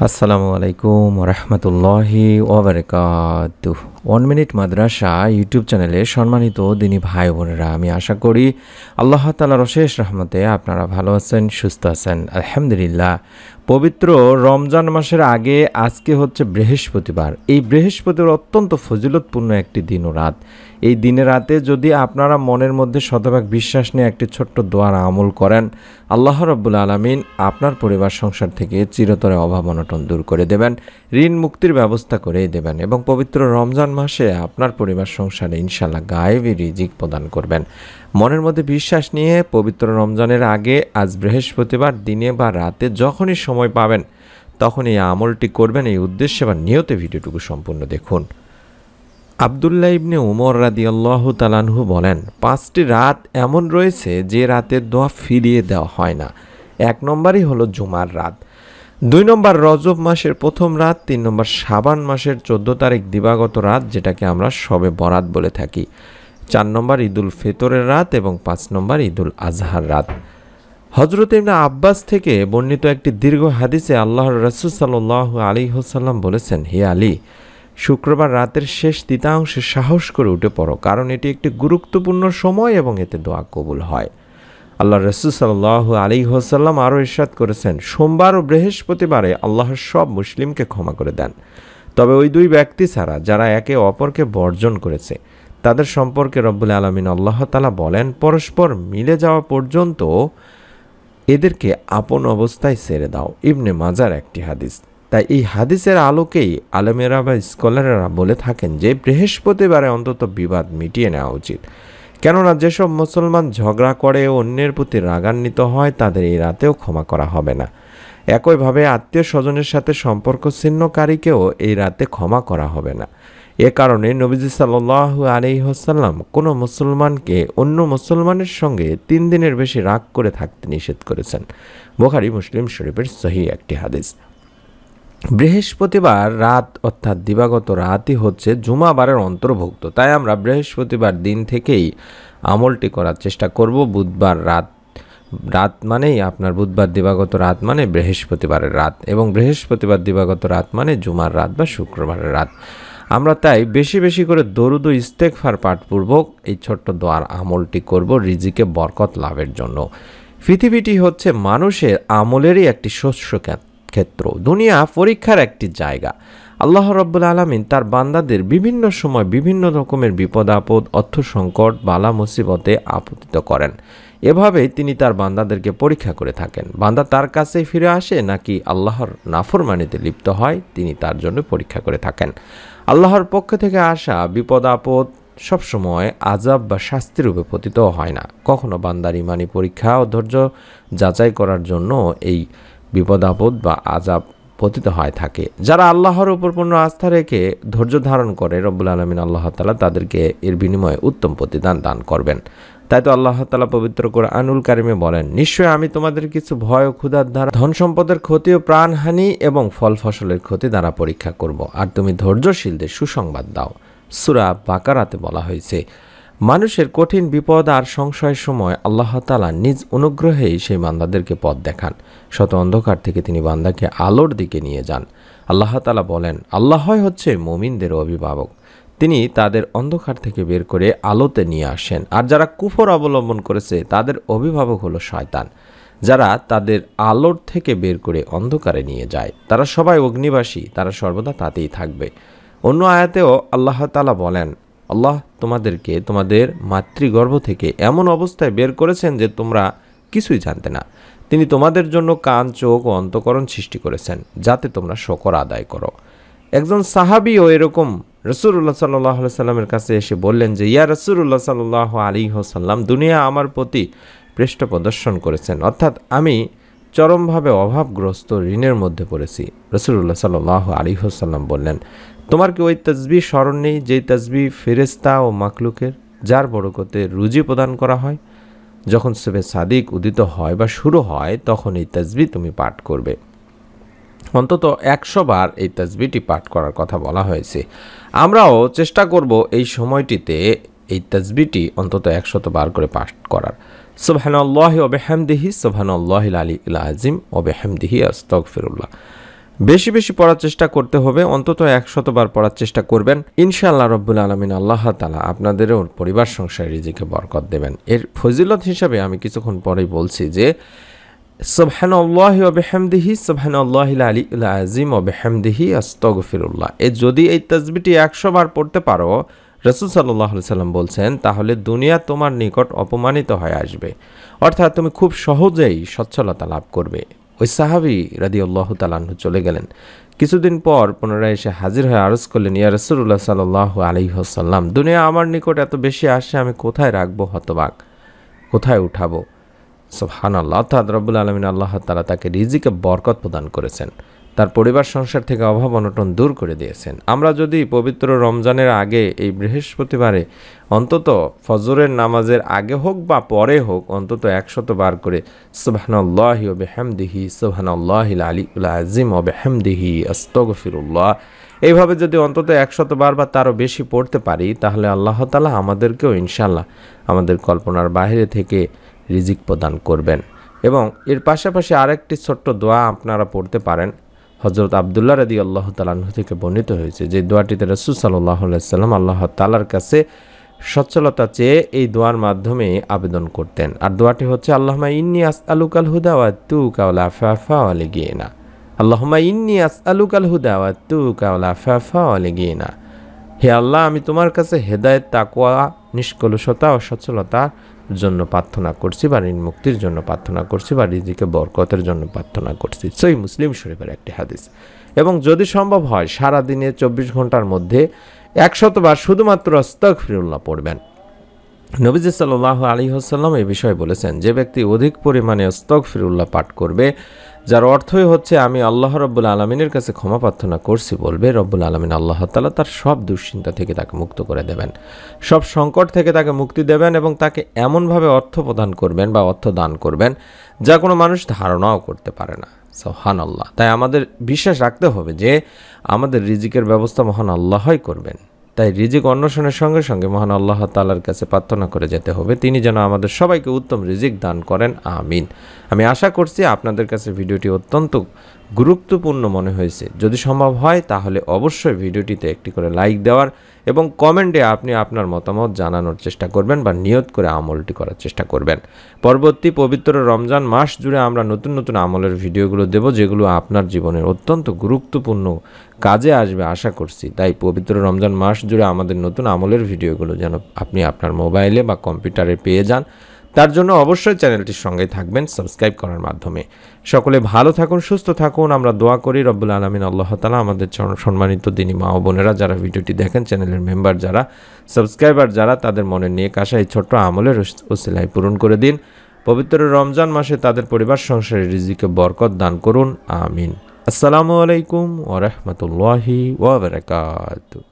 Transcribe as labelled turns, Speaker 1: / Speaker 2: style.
Speaker 1: আসসালামু আলাইকুম রহমতুল্লাহি ওবরাকাতুহ। 1 মিনিট মাদ্রাসা ইউটিউব চ্যানেলে সম্মানিত দিনী ভাই বোনেরা, আমি আশা করি আল্লাহ তাআলার অশেষ রহমতে আপনারা ভালো আছেন, সুস্থ আছেন। আলহামদুলিল্লাহ। পবিত্র রমজান মাসের আগে আজকে হচ্ছে বৃহস্পতিবার। এই বৃহস্পতিবার অত্যন্ত ফজিলতপূর্ণ একটি দিন ও রাত। এই দিনে রাতে যদি আপনারা মনের মধ্যে শতভাগ বিশ্বাস নিয়ে একটি ছোট্ট দোয়ার আমল করেন, আল্লাহ রাব্বুল আলামিন আপনার পরিবার সংসার থেকে চিরতরে অভাব অনটন দূর করে দেবেন, ঋণ মুক্তির ব্যবস্থা করেই দেবেন এবং পবিত্র রমজান মাসে আপনার পরিবার সংসারে ইনশাআল্লাহ গায়েবী রিজিক প্রদান করবেন। মনের মধ্যে বিশ্বাস নিয়ে পবিত্র রমজানের আগে আজ বৃহস্পতিবার দিনে বা রাতে যখনই সময় পাবেন তখন এই আমলটি করবেন। এই উদ্দেশ্যে বা নিয়তে ভিডিওটুকু সম্পূর্ণ দেখুন। আবদুল্লাহ ইবনে উমর রাদিয়াল্লাহু তাআলা আনহু বলেন, 5টি রাত এমন রয়েছে যে রাতের দোয়া ফিরিয়ে দেওয়া হয় না। 1 নম্বরই হলো জুমার রাত, 2 নম্বর রজব মাসের প্রথম রাত, 3 নম্বর শাবান মাসের 14 তারিখ দিবাগত রাত, যেটাকে আমরা শবে বরাত বলে থাকি, 4 নম্বর ঈদুল ফিতরের রাত এবং 5 নম্বর ঈদুল আজহার রাত। হযরত ইবনে আব্বাস থেকে বর্ণিত একটি দীর্ঘ হাদিসে আল্লাহর রাসূল সাল্লাল্লাহু আলাইহি ওয়াসাল্লাম বলেছেন, হে আলী, শুক্রবার রাতের শেষ তৃতীয়াংশে সাহস করে উঠে পড়ো, কারণ এটি একটি গুরুত্বপূর্ণ সময় এবং এতে দোয়া কবুল হয়। আল্লাহ রাসূল সাল্লাল্লাহু আলাইহি ওয়াসাল্লাম আরও ইরশাদ করেছেন, সোমবার ও বৃহস্পতিবারে আল্লাহ সব মুসলিমকে ক্ষমা করে দেন, তবে ওই 2 ব্যক্তি ছাড়া যারা একে অপরকে বর্জন করেছে। তাদের সম্পর্কে রব্বুল আলামিন আল্লাহ তাআলা বলেন, পরস্পর মিলে যাওয়া পর্যন্ত এদেরকে আপন অবস্থায় ছেড়ে দাও। ইবনে মাজার একটি হাদিস। তাই এই হাদিসের আলোকেই আলেমেরা বা স্কলাররা বলে থাকেন যে বৃহস্পতিবারে অন্তত বিবাদ মিটিয়ে নেওয়া উচিত, কেননা যেসব মুসলমান ঝগড়া করে ও অন্যের প্রতি রাগান্বিত হয় তাদের এই রাতেও ক্ষমা করা হবে না। একইভাবে আত্মীয় স্বজনের সাথে সম্পর্ক ছিন্নকারীকেও এই রাতে ক্ষমা করা হবে না। এ কারণে নবীজি সাল্লাল্লাহু আলাইহি ওয়াসাল্লাম কোনো মুসলমানকে অন্য মুসলমানের সঙ্গে 3 দিনের বেশি রাগ করে থাকতে নিষেধ করেছেন। বুখারী মুসলিম শরীফের সহিহ একটি হাদিস। বৃহস্পতিবার রাত অর্থাৎ দিবাগত রাতই হচ্ছে জুমাবারের অন্তর্ভুক্ত, তাই আমরা বৃহস্পতিবার দিন থেকেই আমলটি করার চেষ্টা করব। বুধবার রাত মানেই আপনার বুধবার দিবাগত রাত মানে বৃহস্পতিবারের রাত, এবং বৃহস্পতিবার দিবাগত রাত মানে জুমার রাত বা শুক্রবারের রাত। আমরা তাই বেশি বেশি করে দরুদ ও ইস্তেগফার পাঠপূর্বক এই ছোট্ট দোয়ার আমলটি করব রিজিকে বরকত লাভের জন্য। পৃথিবীটি হচ্ছে মানুষের আমলেরই একটি শস্য ক্ষেত্র, দুনিয়া পরীক্ষার একটি জায়গা। আল্লাহ রাব্বুল আলামিন তার বান্দাদের বিভিন্ন সময় বিভিন্ন রকমের বিপদ আপদ, অর্থ সংকট, বালা মুসিবতে আপতিত করেন। এভাবেই তিনি তার বান্দাদেরকে পরীক্ষা করে থাকেন। বান্দা তার কাছেই ফিরে আসে নাকি আল্লাহর নাফরমানিতে লিপ্ত হয়, তিনি তার জন্য পরীক্ষা করে থাকেন। আল্লাহর পক্ষ থেকে আসা বিপদ আপদ সবসময় আযাব বা শাস্তির রূপে পতিত হয় না। কখনো বান্দার ঈমানি পরীক্ষা ও ধৈর্য যাচাই করার জন্য এই বিপদ আপদ বা আযাব পতিত হয় থাকে। যারা আল্লাহর উপর পূর্ণ আস্থা রেখে ধৈর্য ধারণ করে, রব্বুল আলামিন আল্লাহ তাআলা তাদেরকে এর বিনিময়ে উত্তম প্রতিদান দান করবেন। তাই তো আল্লাহ তাআলা পবিত্র কোরআনুল কারিমে বলেন, নিশ্চয় আমি তোমাদের কিছু ভয় ও ক্ষুধার দ্বারা, ধন সম্পদের ক্ষতি ও প্রাণহানি এবং ফল ফসলের ক্ষতি দ্বারা পরীক্ষা করব, আর তুমি ধৈর্যশীলদের সুসংবাদ দাও। সূরা বাকারাতে বলা হয়েছে, মানুষের কঠিন বিপদ আর সংশয়ের সময় আল্লাহ তাআলা নিজ অনুগ্রহেই সেই বান্দাদেরকে পথ দেখান। শত অন্ধকার থেকে তিনি বান্দাকে আলোর দিকে নিয়ে যান। আল্লাহ তাআলা বলেন, আল্লাহই হচ্ছে মুমিনদের অভিভাবক, তিনি তাদের অন্ধকার থেকে বের করে আলোতে নিয়ে আসেন। আর যারা কুফর অবলম্বন করেছে তাদের অভিভাবক হলো শয়তান, যারা তাদের আলোর থেকে বের করে অন্ধকারে নিয়ে যায়। তারা সবাই অগ্নিবাসী, তারা সর্বদা তাতেই থাকবে। অন্য আয়াতেও আল্লাহ তাআলা বলেন, আল্লাহ তোমাদেরকে তোমাদের মাতৃগর্ভ থেকে এমন অবস্থায় বের করেছেন যে তোমরা কিছুই জানতে না। তিনি তোমাদের জন্য কান, চোখ ও অন্তঃকরণ সৃষ্টি করেছেন যাতে তোমরা শকর আদায় করো। একজন সাহাবীও এরকম রাসূলুল্লাহ সাল্লাল্লাহু আলাইহি সাল্লামের কাছে এসে বললেন যে, ইয়া রাসূলুল্লাহ সাল্লাল্লাহু আলাইহি ওয়াসাল্লাম, দুনিয়া আমার প্রতি পৃষ্ঠ প্রদর্শন করেছেন, অর্থাৎ আমি চরমভাবে অভাবগ্রস্ত, ঋণের মধ্যে পড়েছি। রাসূলুল্লাহ সাল্লাল্লাহু আলাইহি ওয়াসাল্লাম বললেন, তোমার কি ওই তাসবিহ স্মরণ নেই যেই তাসবিহ ফেরেশতা ও মাখলুকের, যার বরকতে রুজি প্রদান করা হয়? যখন সুবহে সাদিক উদিত হয় বা শুরু হয় তখন এই তাসবিহ তুমি পাঠ করবে। অন্তত 100 বার এই তাসবিহটি পাঠ করার কথা বলা হয়েছে। আমরাও চেষ্টা করব এই সময়টিতে এই তাসবিহটি অন্তত 100 বার করে পাঠ করার। সুবহানাল্লাহি ওয়া বিহামদিহি, সুবহানাল্লাহিল আলিয়্যিল আযীম ওয়া বিহামদিহি আস্তাগফিরুল্লাহ। বেশি বেশি পড়ার চেষ্টা করতে হবে, অন্তত 100 বার পড়ার চেষ্টা করবেন। ইনশাআল্লাহ রব্বুল আলামিন আল্লাহ তাআলা আপনাদেরও পরিবার সংসারে রিজিকে বরকত দেবেন। এর ফজিলত হিসাবে আমি কিছুক্ষণ পরেই বলছি যে সুবহানাল্লাহি ওয়া বিহামদিহি সুবহানাল্লাহিল আলিয়্যিল আযীম ওয়া বিহামদিহি আস্তাগফিরুল্লাহ। যদি এই তাসবিহটি 100 বার পড়তে পারো, রাসূল সাল্লাল্লাহু আলাইহি সাল্লাম বলছেন, তাহলে দুনিয়া তোমার নিকট অপমানিত হয়ে আসবে, অর্থাৎ তুমি খুব সহজেই সচ্ছলতা লাভ করবে। ওই সাহাবী রাদিয়াল্লাহু তাআলা আনহু চলে গেলেন। কিছুদিন পর পুনরায় এসে হাজির হয়ে আরজ করলেন, ইয়া রাসূলুল্লাহ সাল্লাল্লাহু আলাইহি ওয়াসাল্লাম, দুনিয়া আমার নিকট এত বেশি আসে, আমি কোথায় রাখবো হতবাক, কোথায় উঠাবো? সুবহানাল্লাহ। অর্থাৎ রব্বুল আলামিন আল্লাহ তাআলা তাকে রিজিকে বরকত প্রদান করেছেন, তার পরিবার সংসার থেকে অভাব অনটন দূর করে দিয়েছেন। আমরা যদি পবিত্র রমজানের আগে এই বৃহস্পতিবারে অন্তত ফজরের নামাজের আগে হোক বা পরে হোক অন্তত 100 বার করে সুবহানাল্লাহি ওয়া বিহামদিহি সুবহানাল্লাহিল আলিয়্যিল আযীম ওয়া বিহামদিহি আস্তাগফিরুল্লাহ, এইভাবে যদি অন্তত 100 বার বা তারও বেশি পড়তে পারি, তাহলে আল্লাহ তাআলা আমাদেরকেও ইনশাআল্লাহ আমাদের কল্পনার বাইরে থেকে রিজিক প্রদান করবেন। এবং এর পাশাপাশি আরেকটি ছোট্ট দোয়া আপনারা পড়তে পারেন। হযরত আব্দুল্লাহ রাদিয়াল্লাহু তাআলা আনহু থেকে বর্ণিত হয়েছে যে দোয়াটিতে রাসূল সাল্লাল্লাহু আলাইহি সাল্লাম আল্লাহ তাআলার কাছে সচ্ছলতা চেয়ে এই দোয়ার মাধ্যমে আবেদন করতেন। আর দোয়াটি হচ্ছে, আল্লাহুম্মা ইন্নী আসআলুকাল হুদা ওয়া আতুকা ওয়াল আফাফা ওয়াল গিনা। আল্লাহুম্মা ইন্নী আসআলুকাল হুদা ওয়া আতুকা ওয়াল আফাফা ওয়াল গিনা। হে আল্লাহ, আমি তোমার কাছে হেদায়েত, তাকওয়া, নিষ্কলুষতা ও সচ্ছলতার জন্য প্রার্থনা করছি, বা ঋণ মুক্তির জন্য প্রার্থনা করছি, বা রিজিকে বরকতের জন্য প্রার্থনা করছি। সহিহ মুসলিম শরীফের একটি হাদিস। এবং যদি সম্ভব হয় সারাদিনে 24 ঘন্টার মধ্যে 100 বার শুধুমাত্র আস্তাগফিরুল্লাহ পড়বেন। নবীজি সাল্লাল্লাহু আলাইহি ওয়াসাল্লাম এই বিষয়ে বলেছেন, যে ব্যক্তি অধিক পরিমাণে আস্তাগফিরুল্লাহ পাঠ করবে, যার অর্থই হচ্ছে আমি আল্লাহ রব্বুল আলমিনের কাছে ক্ষমা প্রার্থনা করছি বলবে, রব্বুল আলমিন আল্লাহ তাআলা তার সব দুশ্চিন্তা থেকে তাকে মুক্ত করে দেবেন, সব সংকট থেকে তাকে মুক্তি দেবেন, এবং তাকে এমনভাবে অর্থ প্রদান করবেন বা অর্থ দান করবেন যা কোনো মানুষ ধারণাও করতে পারে না। সুবহানাল্লাহ। তাই আমাদের বিশ্বাস রাখতে হবে যে আমাদের রিজিকের ব্যবস্থা মহান আল্লাহই করবেন। তাই রিজিক অন্বেষণের সঙ্গে সঙ্গে মহান আল্লাহ তাআলার কাছে প্রার্থনা করে যেতে হবে, তিনি যেন আমাদের সবাইকে উত্তম রিজিক দান করেন। আমিন। আমি আশা করছি আপনাদের কাছে ভিডিওটি অত্যন্ত গুরুত্বপূর্ণ মনে হয়েছে। যদি সম্ভব হয় তাহলে অবশ্যই ভিডিওটিতে একটি করে লাইক দেওয়ার এবং কমেন্টে আপনি আপনার মতামত জানানোর চেষ্টা করবেন বা নিয়ত করে আমলটি করার চেষ্টা করবেন। পরবর্তী পবিত্র রমজান মাস জুড়ে আমরা নতুন নতুন আমলের ভিডিওগুলো দেব, যেগুলো আপনার জীবনের অত্যন্ত গুরুত্বপূর্ণ কাজে আসবে আশা করছি। তাই পবিত্র রমজান মাস জুড়ে আমাদের নতুন আমলের ভিডিওগুলো যেন আপনি আপনার মোবাইলে বা কম্পিউটারে পেয়ে যান, তার জন্য অবশ্যই চ্যানেলটির সঙ্গে থাকবেন সাবস্ক্রাইব করার মাধ্যমে। সকলে ভালো থাকুন, সুস্থ থাকুন। আমরা দোয়া করি রব্বুল আলামিন আল্লাহ তাআলা আমাদের সম্মানিত দিনী মা ও বোনেরা যারা ভিডিওটি দেখেন, চ্যানেলের মেম্বার যারা, সাবস্ক্রাইবার যারা, তাদের মনের নেক আশা এই ছোট্ট আমলের ওসিলায় পূরণ করে দিন। পবিত্র রমজান মাসে তাদের পরিবার সংসারে রিজিকে বরকত দান করুন। আমিন। আসসালামু আলাইকুম ওয়া রাহমাতুল্লাহি ওয়া বারাকাতুহু।